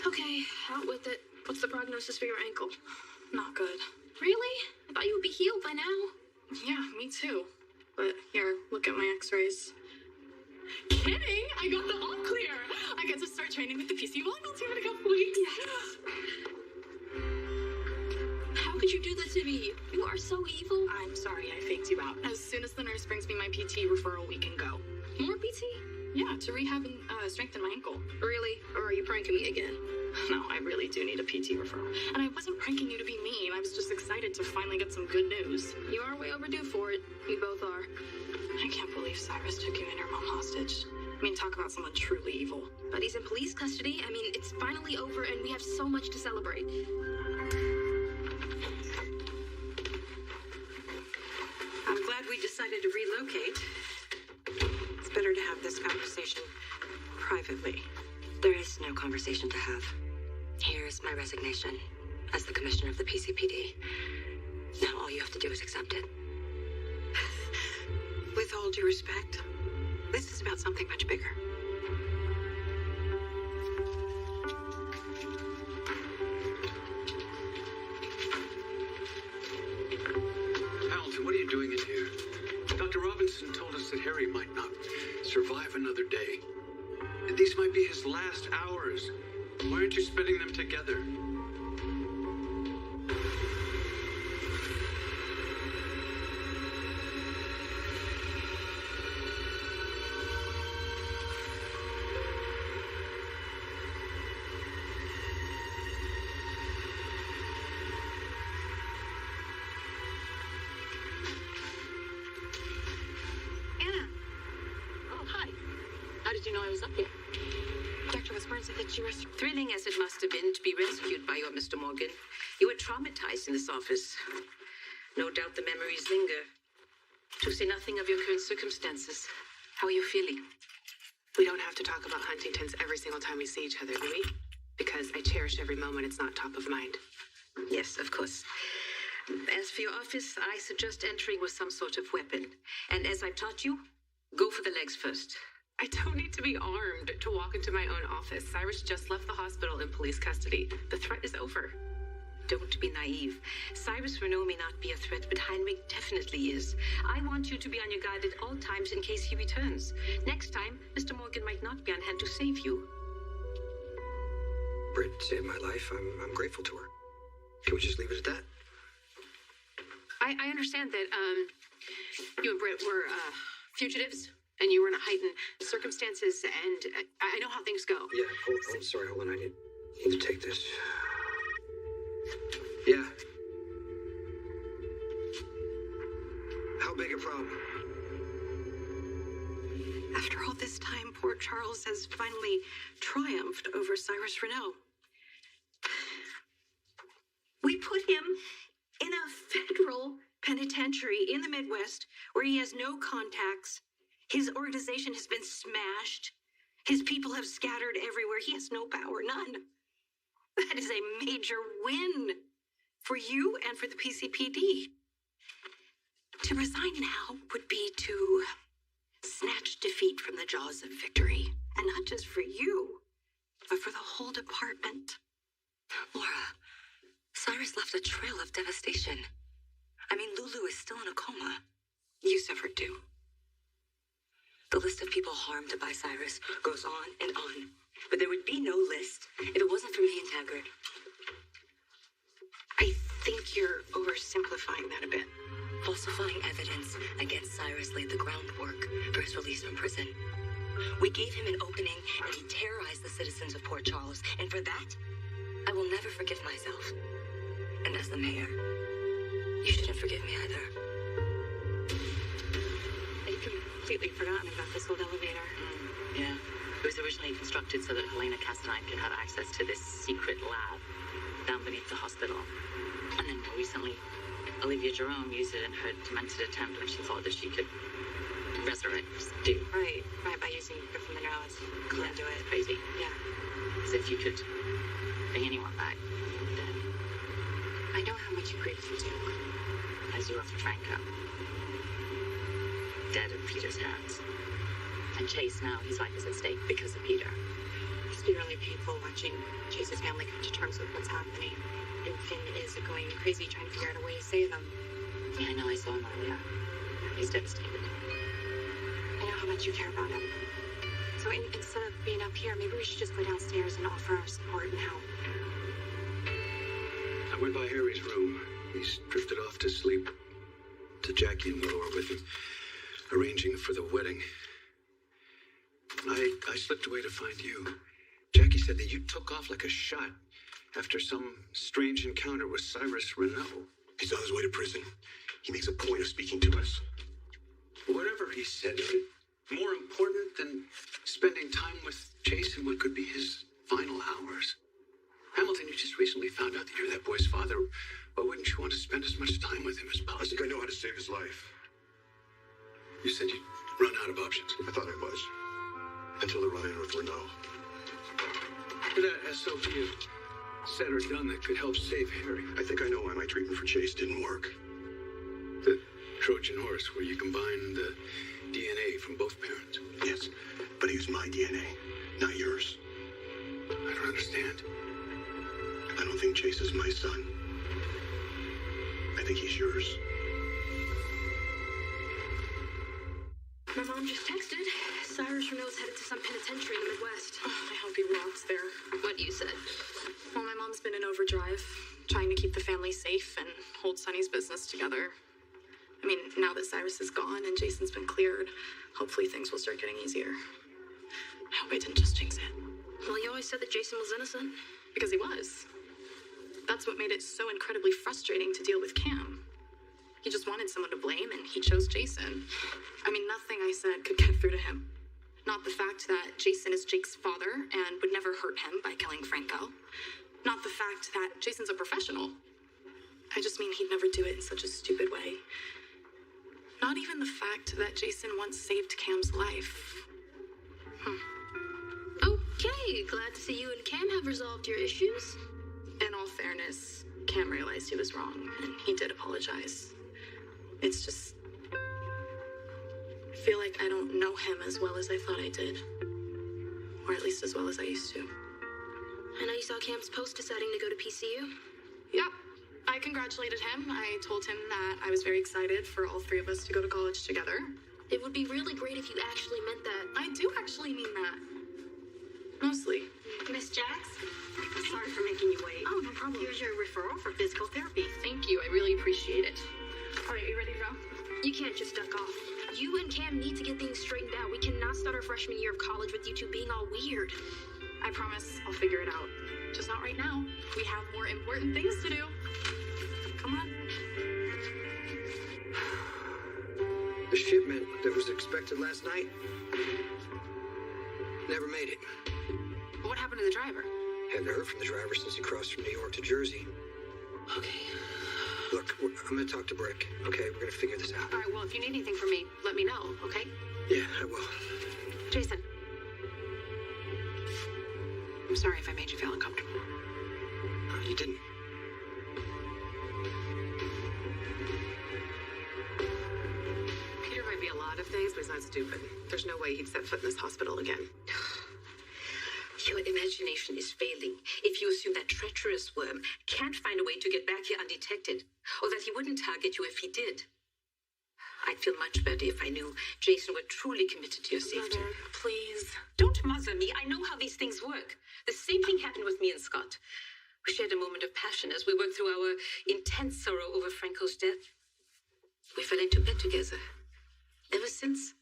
Okay, out with it. What's the prognosis for your ankle? Not good. Really? I thought you would be healed by now. Yeah, me too. But here, look at my x-rays. Kidding! I got the all clear! I get to start training with the PC Model team in a couple weeks. Yes. How could you do that to me? You are so evil. I'm sorry I faked you out. As soon as the nurse brings me my PT referral, we can go. More PT? Yeah, to rehab and strengthen my ankle. Really? Or are you pranking me again? No, I really do need a PT referral. And I wasn't pranking you to be mean. I was just excited to finally get some good news. You are way overdue for it. We both are. I can't believe Cyrus took you and your mom hostage. I mean, talk about someone truly evil. But he's in police custody. I mean, it's finally over and we have so much to celebrate. I'm glad we decided to relocate. It's better to have this conversation privately. There is no conversation to have. Here's my resignation as the commissioner of the PCPD. Now all you have to do is accept it. With all due respect, this is about something much bigger. Hamilton, what are you doing in here? Dr. Robinson told us that Harry might not survive another day. These might be his last hours. Why aren't you spending them together? Anna! Oh, hi. How did you know I was up here? Dr. Westburn said that you were... Thrilling as it must have been to be rescued by your Mr. Morgan, you were traumatized in this office. No doubt the memories linger. To say nothing of your current circumstances. How are you feeling? We don't have to talk about Huntington's every single time we see each other, do we? Because I cherish every moment it's not top of mind. Yes, of course. As for your office, I suggest entering with some sort of weapon. And as I've taught you, go for the legs first. I don't need to be armed to walk into my own office. Cyrus just left the hospital in police custody. The threat is over. Don't be naive. Cyrus Renault may not be a threat, but Heinrich definitely is. I want you to be on your guard at all times in case he returns. Next time, Mr. Morgan might not be on hand to save you. Britt saved my life. I'm grateful to her. Can we just leave it at that? I understand that you and Britt were fugitives, and you were in heightened circumstances, and I know how things go. Yeah, hold on. I need to take this. Yeah. How big a problem? After all this time, poor Charles has finally triumphed over Cyrus Renault. We put him in a federal penitentiary in the Midwest where he has no contacts. His organization has been smashed. His people have scattered everywhere. He has no power, none. That is a major win for you and for the PCPD. To resign now would be to snatch defeat from the jaws of victory. And not just for you, but for the whole department. Laura, Cyrus left a trail of devastation. I mean, Lulu is still in a coma. You suffered too. The list of people harmed by Cyrus goes on and on. But there would be no list if it wasn't for me and Taggart. I think you're oversimplifying that a bit. Falsifying evidence against Cyrus laid the groundwork for his release from prison. We gave him an opening, and he terrorized the citizens of Port Charles. And for that, I will never forgive myself. And as the mayor, you shouldn't forgive me either. I'd completely forgotten about this old elevator. Yeah. It was originally constructed so that Helena Castine could have access to this secret lab down beneath the hospital. And then more recently, Olivia Jerome used it in her demented attempt when she thought that she could resurrect Stu. Right, by using different minerals. Conduit. Crazy. Yeah. As if you could bring anyone back dead. I know how much you grieve for Duke. As you left Franco. Dead in Peter's hands. And Chase now, his life is at stake because of Peter. must be really painful watching Chase's family come to terms with what's happening. And Finn is going crazy trying to figure out a way to save them. Yeah, I know. I saw him earlier. He's devastated. I know how much you care about him. So instead of being up here, maybe we should just go downstairs and offer our support and help. I went by Harry's room. He's drifted off to sleep. To Jackie and Willow are with him, arranging for the wedding. I slipped away to find you. Jackie said that you took off like a shot after some strange encounter with Cyrus Renault. He's on his way to prison. He makes a point of speaking to us. Whatever he said, is it more important than spending time with Jason, what could be his final hours? Hamilton, you just recently found out that you're that boy's father. Why wouldn't you want to spend as much time with him as I possible? think I know how to save his life. You said you'd run out of options. I thought I was. Until the run-in with Renault. That SOP said or done that could help save Harry. I think I know why my treatment for Chase didn't work. The Trojan horse, where you combine the DNA from both parents. Yes, but he was my DNA, not yours. I don't understand. I don't think Chase is my son. I think he's yours. My mom just texted. Cyrus Renault's headed to some penitentiary in the Midwest. I hope he rots there. What you said. Well, my mom's been in overdrive, trying to keep the family safe and hold Sonny's business together. I mean, now that Cyrus is gone and Jason's been cleared, hopefully things will start getting easier. I hope I didn't just jinx it. Well, you always said that Jason was innocent. Because he was. That's what made it so incredibly frustrating to deal with Cam. He just wanted someone to blame, and he chose Jason. I mean, nothing I said could get through to him. Not the fact that Jason is Jake's father and would never hurt him by killing Franco. Not the fact that Jason's a professional. I just mean he'd never do it in such a stupid way. Not even the fact that Jason once saved Cam's life. Okay, glad to see you and Cam have resolved your issues. In all fairness, Cam realized he was wrong, and he did apologize. It's just... I feel like I don't know him as well as I thought I did. Or at least as well as I used to. I know you saw Cam's post deciding to go to PCU. Yeah, I congratulated him. I told him that I was very excited for all three of us to go to college together. It would be really great if you actually meant that. I do actually mean that. Mostly. Miss Jax, sorry for making you wait. Oh, no problem. Here's your referral for physical therapy. Thank you, I really appreciate it. All right, you ready to go? You can't just duck off. You and Cam need to get things straightened out. We cannot start our freshman year of college with you two being all weird. I promise I'll figure it out. Just not right now. We have more important things to do. Come on. The shipment that was expected last night never made it. What happened to the driver? Haven't heard from the driver since he crossed from New York to Jersey. Okay. Look, I'm gonna talk to Brick, okay? We're gonna figure this out. All right, well, if you need anything from me, let me know, okay? Yeah, I will. Jason. I'm sorry if I made you feel uncomfortable. You didn't. Peter might be a lot of things, but he's not stupid. There's no way he'd set foot in this hospital again. Your imagination is failing if you assume that treacherous worm can't find a way to get back here undetected, or that he wouldn't target you if he did. I'd feel much better if I knew Jason were truly committed to your safety. Mother, please. Don't mother me. I know how these things work. The same thing happened with me and Scott. We shared a moment of passion as we worked through our intense sorrow over Franco's death. We fell into bed together. Ever since,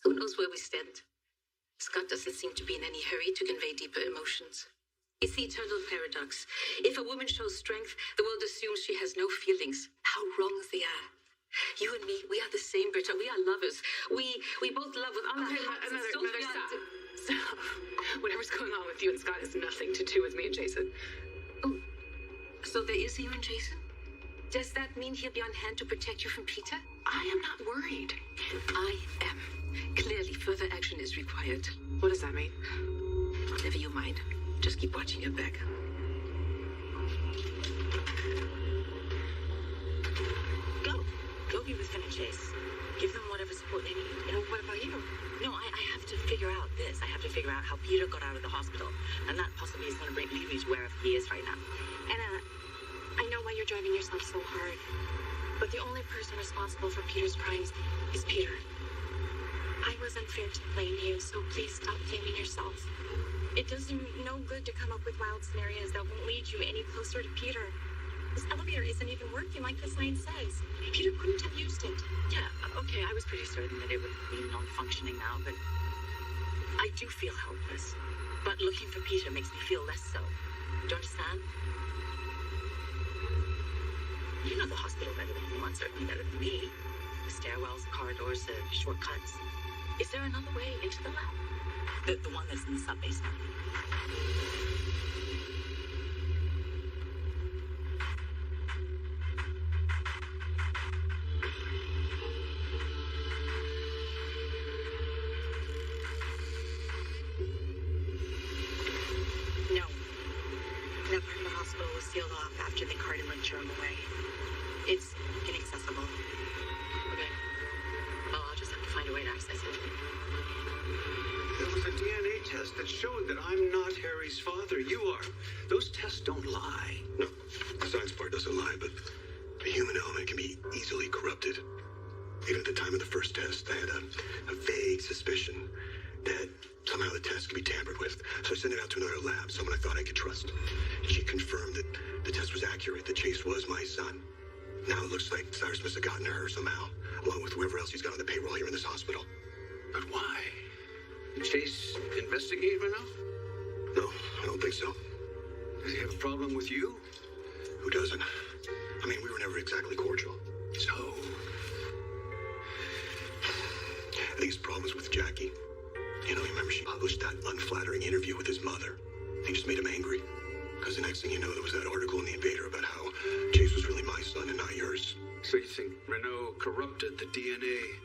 who knows where we stand? Scott doesn't seem to be in any hurry to convey deeper emotions. It's the eternal paradox. If a woman shows strength, the world assumes she has no feelings. How wrong they are. You and me, we are the same, Britta. We are lovers. We both love with all our hearts and souls. Mother, stop. Whatever's going on with you and Scott has nothing to do with me and Jason. Oh, so there is you and Jason? Does that mean he'll be on hand to protect you from Peter? I am not worried. I am. Clearly, further action is required. What does that mean? Never you mind. Just keep watching your back. Go be with Finn and Chase. Give them whatever support they need. Well, what about you? No, I have to figure figure out this. I have to figure out how Peter got out of the hospital. And that possibly is going to lead me to where he is right now. Anna, I know why you're driving yourself so hard. But the only person responsible for Peter's crimes is Peter. I was unfair to blame you, so please stop blaming yourself. It does you no good to come up with wild scenarios that won't lead you any closer to Peter. This elevator isn't even working like the sign says. Peter couldn't have used it. Yeah, okay, I was pretty certain that it would be non-functioning now, but I do feel helpless. But looking for Peter makes me feel less so. Do you understand? You know the hospital better than anyone, certainly better than me. The stairwells, the corridors, the shortcuts. Is there another way into the lab? The one that's in the sub-basement. No. That part of the hospital was sealed off after they carted Jerome away. It's inaccessible. Okay. Well, I'll just have to find a way to access it. There was a DNA test that showed that I'm not Harry's father. You are. Those tests don't lie. No, the science part doesn't lie, but the human element can be easily corrupted. Even at the time of the first test, I had a vague suspicion that somehow the test could be tampered with. So I sent it out to another lab, someone I thought I could trust. And she confirmed that the test was accurate, that Chase was my son. Now it looks like Cyrus must have gotten to her somehow, along with whoever else he's got on the payroll here in this hospital. But why? Did Chase investigate Renault? No, I don't think so. Does he have a problem with you? Who doesn't? I mean, we were never exactly cordial. So? I think his problem is with Jackie. You know, remember she published that unflattering interview with his mother? It just made him angry. Because the next thing you know, there was that article in the Invader about how Chase was really my son and not yours. So you think Renault corrupted the DNA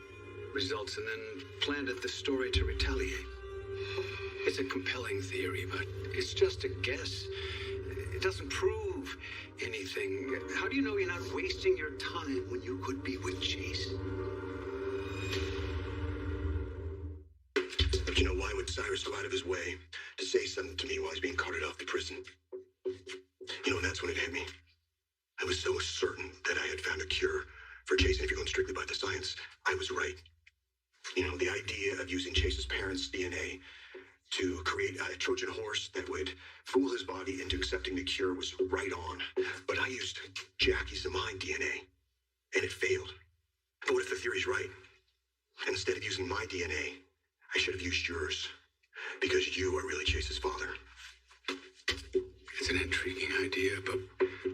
results and then planted the story to retaliate? It's a compelling theory, but it's just a guess. It doesn't prove anything. How do you know you're not wasting your time when you could be with Chase? But you know, why would Cyrus go out of his way to say something to me while he's being carted off to prison? You know, and that's when it hit me. I was so certain that I had found a cure for Chase, and if you're going strictly by the science, I was right. You know, the idea of using Chase's parents' DNA to create a Trojan horse that would fool his body into accepting the cure was right on. But I used Jackie's and mine DNA, and it failed. But what if the theory's right? And instead of using my DNA, I should have used yours, because you are really Chase's father. It's an intriguing idea, but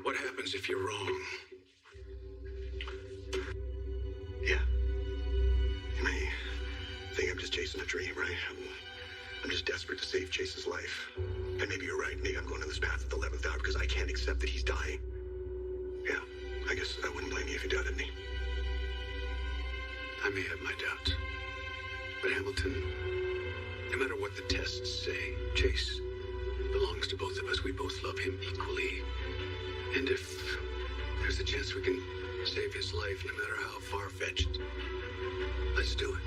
what happens if you're wrong? Yeah. You may think I'm just chasing a dream, right? I'm just desperate to save Chase's life. And maybe you're right. Maybe I'm going on this path at the 11th hour because I can't accept that he's dying. Yeah, I guess I wouldn't blame you if you doubted me. I may have my doubts. But Hamilton, no matter what the tests say, Chase belongs to both of us. We both love him equally. And if there's a chance we can save his life, no matter how far-fetched, let's do it.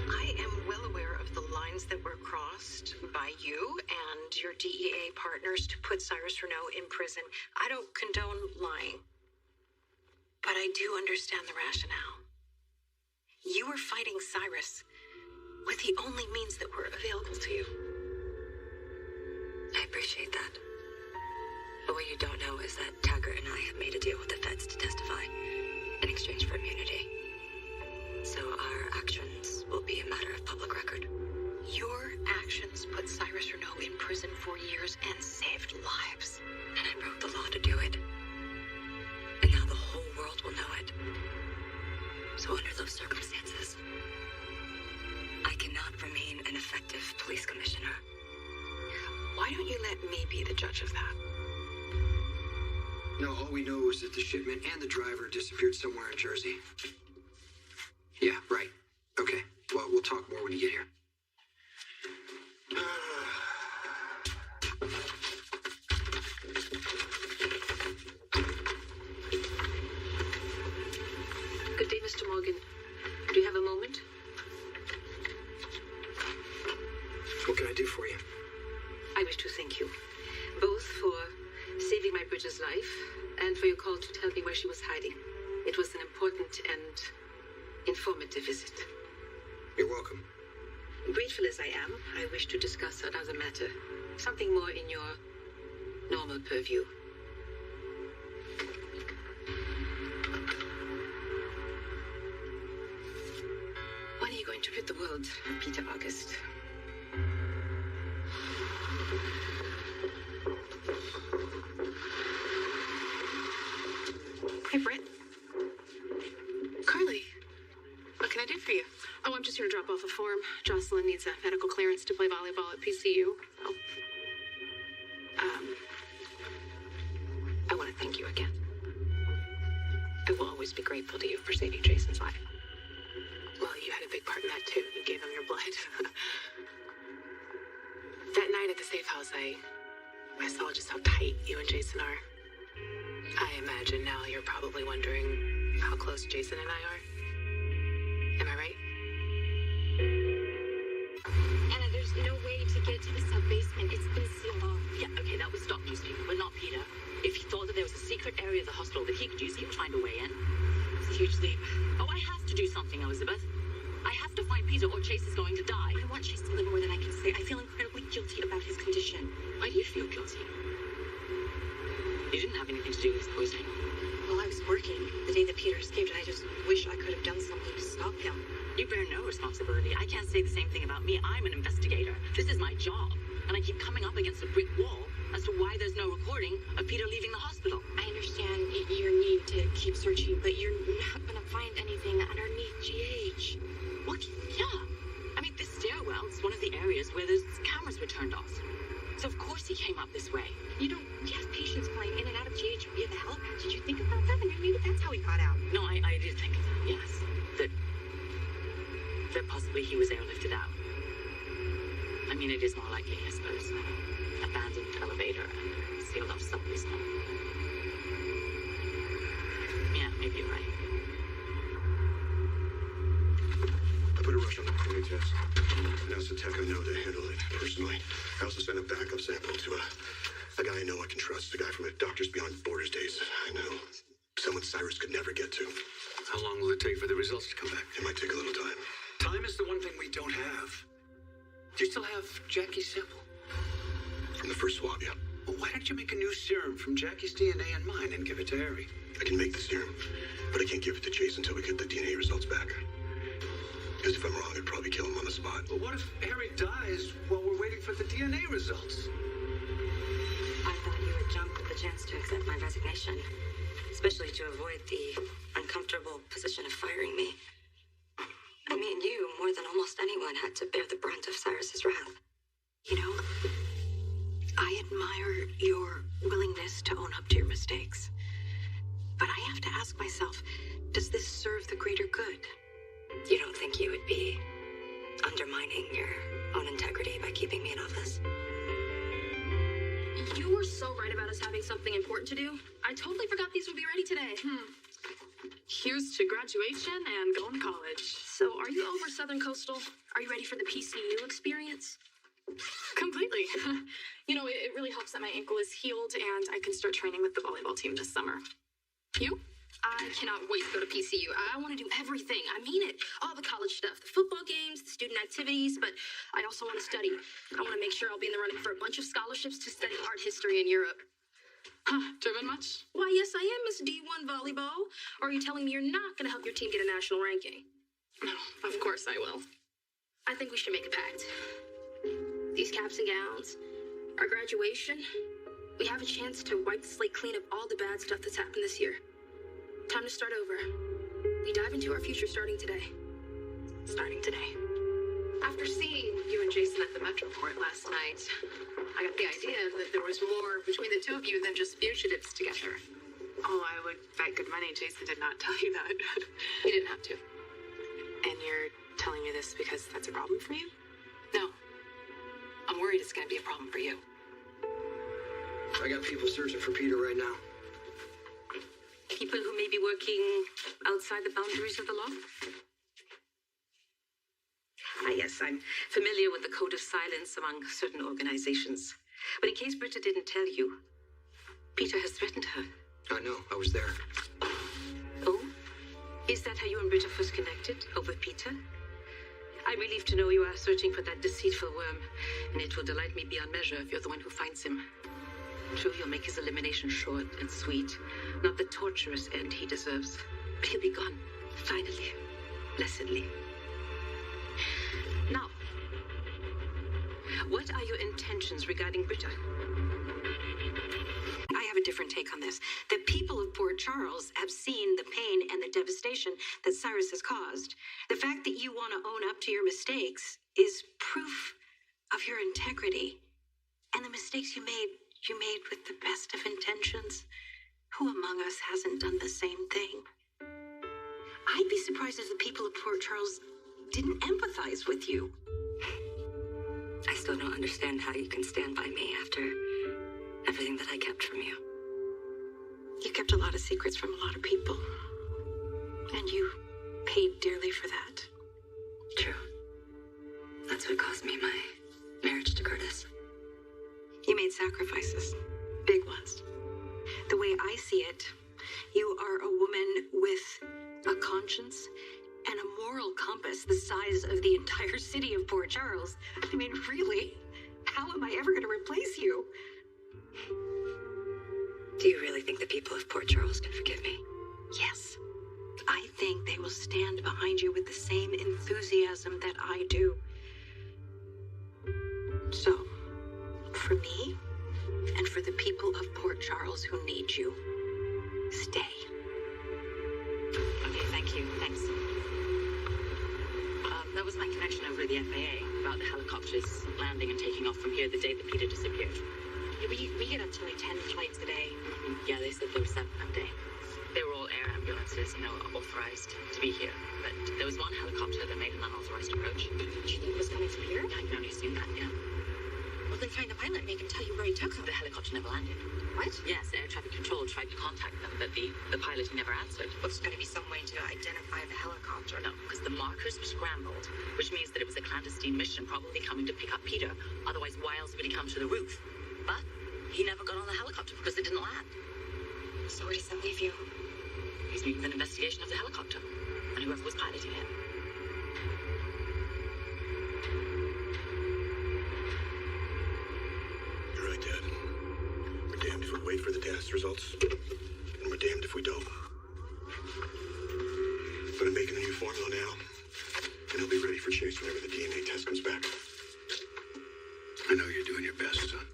I am well aware of the lines that were crossed by you and your DEA partners to put Cyrus Renault in prison. I don't condone lying. But I do understand the rationale. You were fighting Cyrus with the only means that were available to you. I appreciate that. But what you don't know is that Taggart and I have made a deal with the feds to testify in exchange for immunity. So our actions will be a matter of public record. Your actions put Cyrus Renault in prison for years and saved lives. And I broke the law to do it. And now the whole world will know it. So under those circumstances, I cannot remain an effective police commissioner. Why don't you let me be the judge of that? No, all we know is that the shipment and the driver disappeared somewhere in Jersey. Yeah, right. Okay. Well, we'll talk more when you get here. Good day, Mr. Morgan. important and informative visit. You're welcome. Grateful as I am, I wish to discuss another matter. Something more in your normal purview. When are you going to rid the world of Peter August? Hey, Britt. Carly. What can I do for you? Oh, I'm just here to drop off a form. Jocelyn needs a medical clearance to play volleyball at PCU. Oh. I want to thank you again. I will always be grateful to you for saving Jason's life. Well, you had a big part in that, too. You gave him your blood. That night at the safe house, I saw just how tight you and Jason are. I imagine now you're probably wondering how close Jason and I are. Am I right? Anna, there's no way to get to the sub-basement. It's been sealed off. Yeah, okay, that was Doc Newspeak. We're not Peter. If he thought that there was a secret area of the hospital that he could use, he would find a way in. It's a huge leap. Oh, I have to do something, Elizabeth. I have to find Peter or Chase is going to die. I want Chase to live more than I can say. I feel incredibly guilty about his condition. Why do you feel guilty? You didn't have anything to do with his poisoning. Well, I was working the day that Peter escaped, and I just wish I could have done something to stop him. You bear no responsibility. I can't say the same thing about me. I'm an investigator. This is my job. And I keep coming up against a brick wall as to why there's no recording of Peter leaving the hospital. I understand your need to keep searching, but you're not gonna find anything underneath GH. What? Yeah. I mean, this stairwell is one of the areas where those cameras were turned off. So of course he came up this way. You have patients flying in and out of GH via the helipad. Did you think about that? I mean, maybe that's how he got out. No, I did think of that, yes. That possibly he was airlifted out. I mean, it is more likely, I suppose. Abandoned elevator and sealed off subway stop. Yeah, maybe you're right. I put a rush on the DNA test. And as a tech, I know to handle it personally. I also sent a backup sample to a guy I know I can trust, a guy from a Doctors Beyond Borders days. I know. Someone Cyrus could never get to. How long will it take for the results to come back? It might take a little time. Time is the one thing we don't have. Do you still have Jackie's sample? From the first swab, yeah. Well, why don't you make a new serum from Jackie's DNA and mine and give it to Harry? I can make the serum, but I can't give it to Chase until we get the DNA results back. Because if I'm wrong, I'd probably kill him on the spot. Well, what if Harry dies while we're waiting for the DNA results? I thought you would jump at the chance to accept my resignation, especially to avoid the uncomfortable position of firing me. I mean, you, more than almost anyone, had to bear the brunt of Cyrus's wrath. You know, I admire your willingness to own up to your mistakes. But I have to ask myself, does this serve the greater good? You don't think you would be undermining your own integrity by keeping me in office? You were so right about us having something important to do. I totally forgot these would be ready today. Here's to graduation and going to college. So, are you over Southern Coastal? Are you ready for the PCU experience? Completely. You know, it really helps that my ankle is healed and I can start training with the volleyball team this summer. You? I cannot wait to go to PCU. I want to do everything. I mean it. All the college stuff, the football games, the student activities, but I also want to study. I want to make sure I'll be in the running for a bunch of scholarships to study art history in Europe. Huh, driven much? Why, yes, I am Miss D1 Volleyball. Or are you telling me you're not going to help your team get a national ranking? No, of course I will. I think we should make a pact. These caps and gowns, our graduation, we have a chance to wipe the slate clean of all the bad stuff that's happened this year. Time to start over. We dive into our future starting today. Starting today. After seeing you and Jason at the Metroport last night, I got the idea that there was more between the two of you than just fugitives together. Oh, I would bet good money Jason did not tell you that. He didn't have to. And you're telling me this because that's a problem for you? No. I'm worried it's going to be a problem for you. I got people searching for Peter right now. People who may be working outside the boundaries of the law? Yes, I'm familiar with the code of silence among certain organizations. But in case Britta didn't tell you, Peter has threatened her. I know, I was there. Oh? Is that how you and Britta first connected? Over Peter? I'm relieved to know you are searching for that deceitful worm, and it will delight me beyond measure if you're the one who finds him. True, you'll make his elimination short and sweet, not the torturous end he deserves. But he'll be gone, finally, blessedly. Now, what are your intentions regarding Britta? I have a different take on this. The people of Port Charles have seen the pain and the devastation that Cyrus has caused. The fact that you want to own up to your mistakes is proof of your integrity. And the mistakes you made with the best of intentions. Who among us hasn't done the same thing? I'd be surprised if the people of Port Charles didn't empathize with you. I still don't understand how you can stand by me after everything that I kept from you. You kept a lot of secrets from a lot of people. And you paid dearly for that. True. That's what cost me my marriage to Curtis. You made sacrifices. Big ones. The way I see it, you are a woman with a conscience and a moral compass the size of the entire city of Port Charles. I mean, really? How am I ever going to replace you? Do you really think the people of Port Charles can forgive me? Yes. I think they will stand behind you with the same enthusiasm that I do. So, for me, and for the people of Port Charles who need you, stay. Okay, thank you. Thanks. That was my connection over at the FAA about the helicopters landing and taking off from here the day that Peter disappeared. Yeah, we get up to like 10 flights a day. Yeah, they said there were 7 a day. They were all air ambulances, authorized to be here. But there was one helicopter that made an unauthorized approach. Do you think it was coming from here? I can only assume that, yeah. Well, then find the pilot and make him tell you where he took them. The helicopter never landed. What? Yes, air traffic control tried to contact them, but the pilot never answered. There's got to be some way to identify the helicopter. No, because the markers were scrambled, which means that it was a clandestine mission, probably coming to pick up Peter. Otherwise, why else would he come to the roof? But he never got on the helicopter because it didn't land. So where does that leave you? He's needing an investigation of the helicopter and whoever was piloting it. You're right, Dad. We're damned if we wait for the test results, and we're damned if we don't. But I'm making a new formula now, and it'll be ready for Chase whenever the DNA test comes back. I know you're doing your best, son.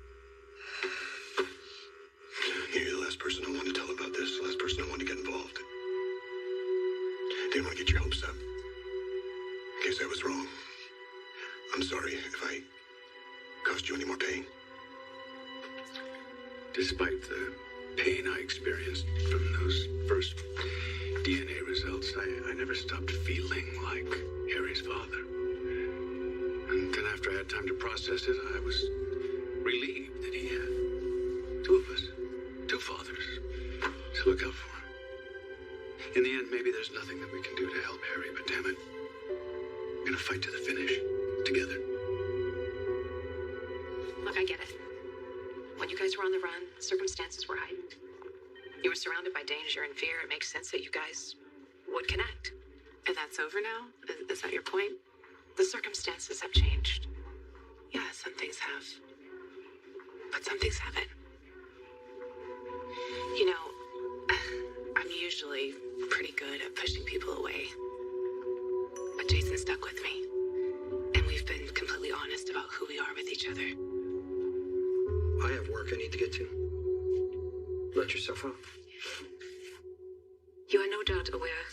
You're the last person I want to tell about this, the last person I want to get involved. Didn't want to get your hopes up. In case I was wrong. I'm sorry if I caused you any more pain. Despite the pain I experienced from those first DNA results, I never stopped feeling like Harry's father. And then after I had time to process it, I was relieved that he had 2 of us, 2 fathers to look out for. In the end, maybe there's nothing that we can do to help Harry, but damn it, we're gonna fight to the finish, together. Look, I get it. When you guys were on the run, circumstances were heightened. You were surrounded by danger and fear. It makes sense that you guys would connect. And that's over now? Is that your point? The circumstances have changed. Yeah, some things have. But some things haven't. You know, I'm usually pretty good at pushing people away. But Jason stuck with me. And we've been completely honest about who we are with each other. I have work I need to get to. Let yourself out. You are no doubt aware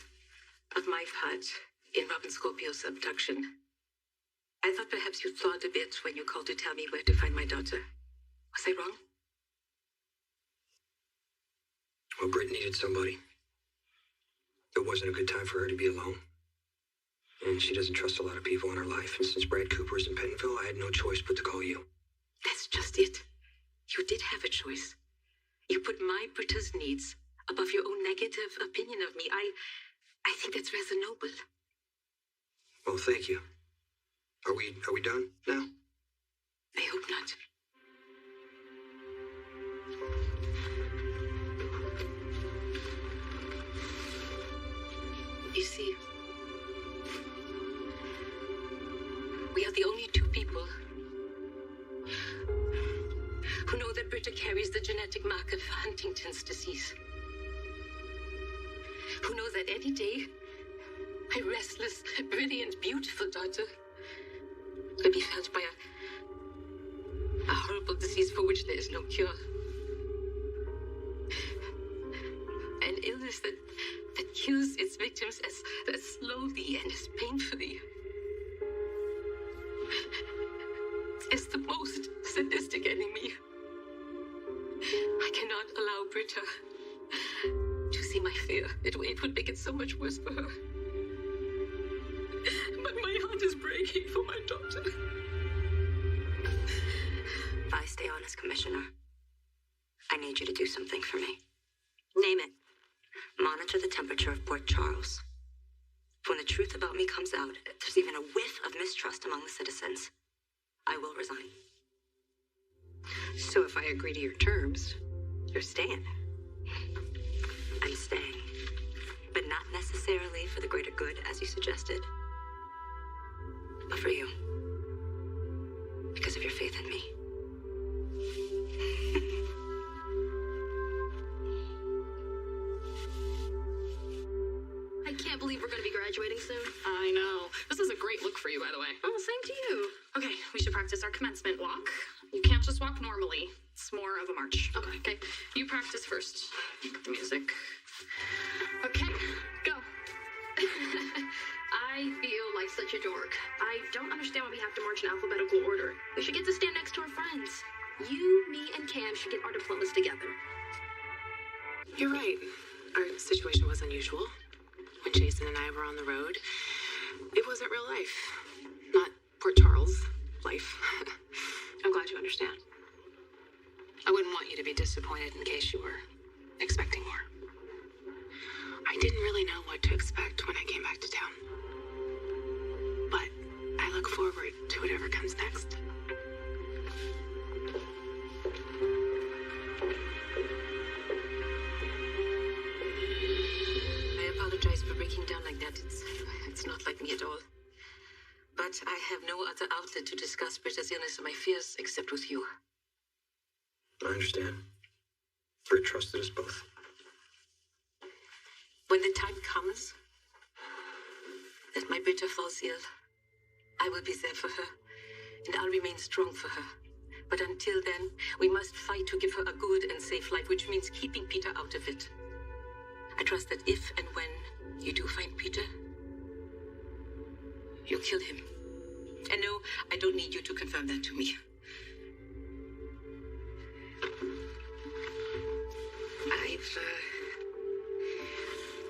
of my part in Robin Scorpio's abduction. I thought perhaps you thawed a bit when you called to tell me where to find my daughter. Was I wrong? Well, Britt needed somebody. It wasn't a good time for her to be alone. And she doesn't trust a lot of people in her life. And since Brad Cooper's in Pentonville, I had no choice but to call you. That's just it. You did have a choice. You put my Britta's needs above your own negative opinion of me. I think that's rather noble. Well, thank you. Are we done now? I hope not. You see, we are the only two people who know that Britta carries the genetic mark of Huntington's disease. Who know that any day, my restless, brilliant, beautiful daughter will be felt by a horrible disease for which there is no cure. An illness that kills its victims as slowly and as painfully as the most sadistic enemy. I cannot allow Britta to see my fear. It would make it so much worse for her. But my heart is breaking for my daughter. If I stay on as commissioner, I need you to do something for me. Name it. Monitor the temperature of Port Charles. When the truth about me comes out, if there's even a whiff of mistrust among the citizens, I will resign. So if I agree to your terms, you're staying. I'm staying. But not necessarily for the greater good, as you suggested. But for you. Because of your faith in me. I can't believe we're going to be graduating soon. I know. This is a great look for you, by the way. Oh, same to you. Okay, we should practice our commencement walk. You can't just walk normally. It's more of a march. Okay. You practice first. The music. Okay, go. I feel like such a dork. I don't understand why we have to march in alphabetical order. We should get to stand next to our friends. You, me, and Cam should get our diplomas together. You're right. Our situation was unusual. When Jason and I were on the road, it wasn't real life. Not Port Charles life. I'm glad you understand. I wouldn't want you to be disappointed in case you were expecting more. I didn't really know what to expect when I came back to town. But I look forward to whatever comes next. I apologize for breaking down like that. It's not like me at all. But I have no other outlet to discuss Britta's illness or my fears except with you. I understand. Britt trusted us both. When the time comes that my Britta falls ill, I will be there for her, and I'll remain strong for her. But until then, we must fight to give her a good and safe life, which means keeping Peter out of it. I trust that if and when you do find Peter, you'll kill him. And no, I don't need you to confirm that to me.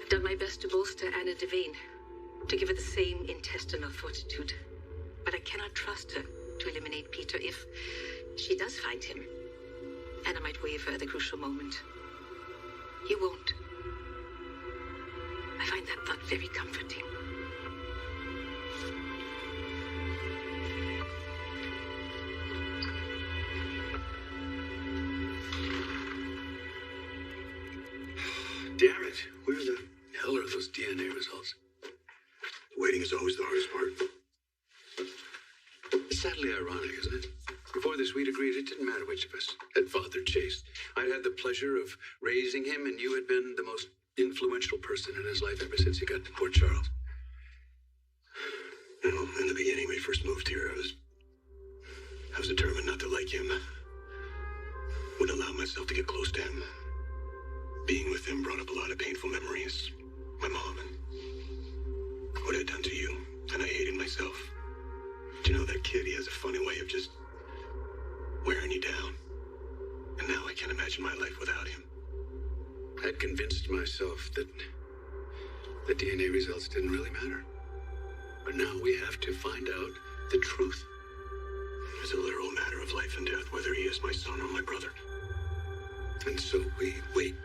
I've done my best to bolster Anna Devane, to give her the same intestinal fortitude. But I cannot trust her to eliminate Peter if she does find him. Anna might waver at the crucial moment. You won't. I find that thought very comforting. Damn it. Where the hell are those DNA results? Waiting is always the hardest part. It's sadly ironic, isn't it? Before this, we'd agreed it didn't matter which of us had fathered Chase. I'd had the pleasure of raising him, and you had been the most influential person in his life ever since he got to Port Charles. You know, in the beginning, when he first moved here, I was determined not to like him. Wouldn't allow myself to get close to him. Being with him brought up a lot of painful memories. My mom and what I'd done to you, and I hated myself. But you know, that kid, he has a funny way of just wearing you down. And now I can't imagine my life without him. I'd convinced myself that the DNA results didn't really matter. But now we have to find out the truth. It's a literal matter of life and death, whether he is my son or my brother. And so we wait.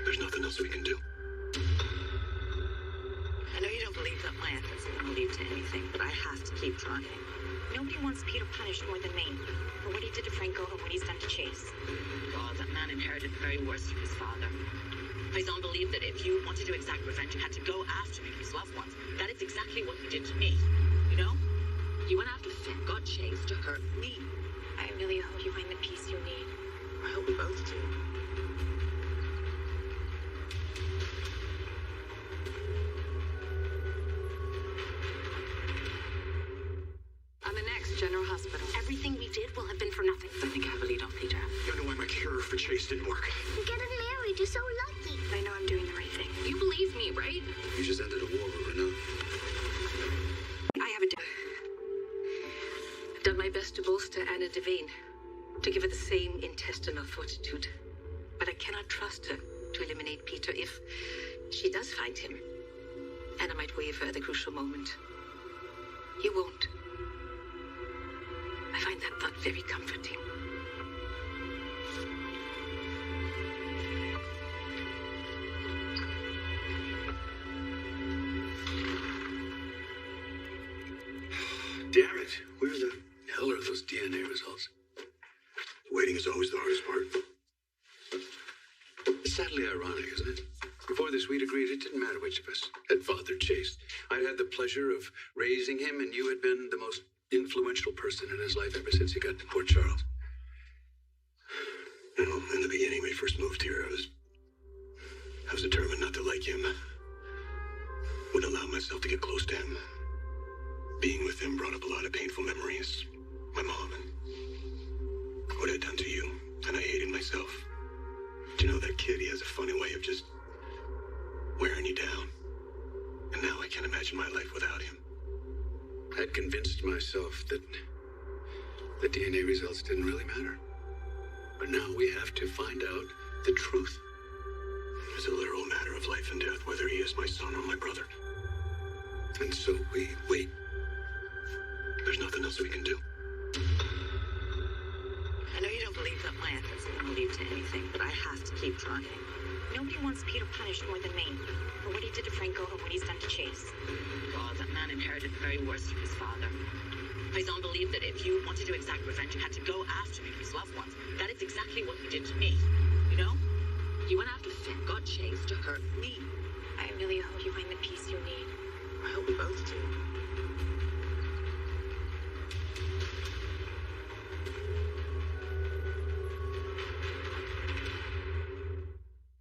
There's nothing else we can do. I know you don't believe that my efforts are going to lead to anything, but I have to keep trying. Nobody wants Peter punished more than me for what he did to Franco and what he's done to Chase. God, that man inherited the very worst from his father. Faison believed that if you wanted to exact revenge, you had to go after his loved ones. That is exactly what you did to me. You know? You went after Finn, got chased to hurt me. I really hope you find the peace you need. I hope we both do. On the next General Hospital. Everything we did will have been for nothing. Don't think heavily, don't Peter. You know why my cure for Chase didn't work. You're getting married. You're so lucky. I know I'm doing the right thing. You believe me, right? You just ended a war over now. I have a I've done my best to bolster Anna Devane, to give her the same intestinal fortitude. But I cannot trust her to eliminate Peter if she does find him. Anna might waver at the crucial moment. You won't. I find that thought very comforting. Damn it. Where the hell are those DNA results? Waiting is always the hardest part. It's sadly ironic, isn't it? Before this, we'd agreed it didn't matter which of us had fathered Chase. I'd had the pleasure of raising him, and you had been the most influential person in his life ever since he got to Port Charles. You know, in the beginning, when he first moved here, I was determined not to like him. Wouldn't allow myself to get close to him. Being with him brought up a lot of painful memories. My mom and what I'd done to you, and I hated myself. Do you know that kid? He has a funny way of just wearing you down. And now I can't imagine my life without him. I'd convinced myself that the DNA results didn't really matter. But now we have to find out the truth. It's a literal matter of life and death, whether he is my son or my brother. And so we wait. There's nothing else we can do. I know you don't believe that my efforts are going to lead to anything, but I have to keep trying. Nobody wants Peter punished more than me for what he did to Franco and what he's done to Chase. God, that man inherited the very worst from his father. Faison believed that if you wanted to exact revenge, you had to go after his loved ones. That is exactly what you did to me. You know? You went after Finn, got chased to hurt me. I really hope you find the peace you need. I hope we both do.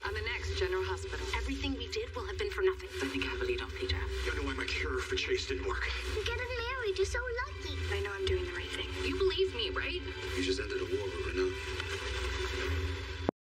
On the next General Hospital. Everything we did will have been for nothing. Don't think heavily, don't Peter. You know why my cure for Chase didn't work. You're getting married. You're so